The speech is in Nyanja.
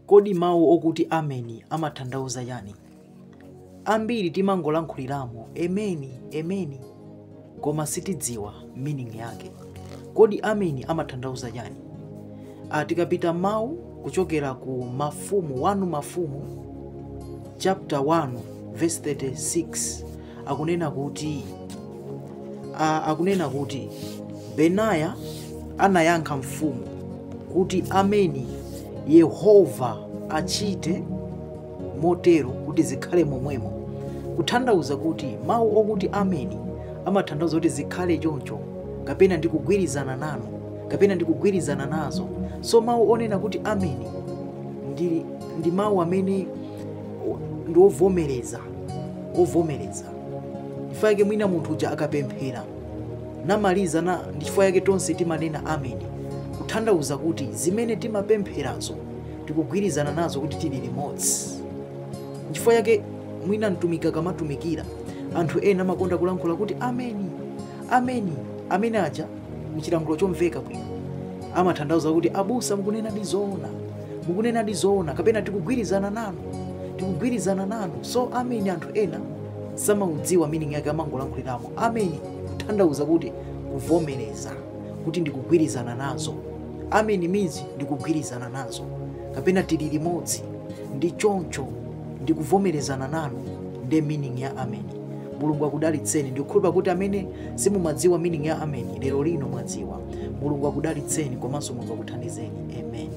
Kodi mawu okuti ameni amatanthauza yani? Ambiri timangolankhuliramo ameni koma sitidziwa meaning yake. Kodi ameni amatanthauza yani? Tikapita mawu kuchokera ku Mafumu 1 Mafumu chapter 1 verse 36 akunena kuti Benaya anayankha mfumu kuti ameni Yehova achite motero kuti zikhale momwemo, kutanthauza kuti mawu okuti ameni amatanthauza kuti zikhale choncho, kapena ndikugwirizana nanu, kapena ndikugwirizana nazo. So mawu onena kuti ameni ndi mawu amene ndi ovomereza. Chifukwa yake mwina munthu uja akapemphera namaliza ndi chifukwa yake tonse timanena ameni, kutanthauza kuti zimene timapempherazo tikugwirizana nazo kuti tili limodzi. Chifukwa yake mwina mtumiki akamatumikira, anthu ena amakonda kulankhula kuti ameni aja mchilankhulo chomveka bwino amatanthauza kuti abusa mukunena ndi zoona, kapena tikugwirizana nanu. So ameni anthu ena samaudziwa meaning yake, amangolankhuliramo ameni, kutanthauza kuti kuvomereza, kuti ndikugwirizana nazo. Ameni means ndikugwirizana nazo, kapena tili limodzi, ndi choncho ndikuvomerezana nanu, ndi meaning ya ameni. Mulungu akudalitseni. Ndikukhulupirira kuti amene simumadziwa meaning ya ameni lero lino mwadziwa. Mulungu akudalitseni komanso Mulungu akuthandizeni. Amen.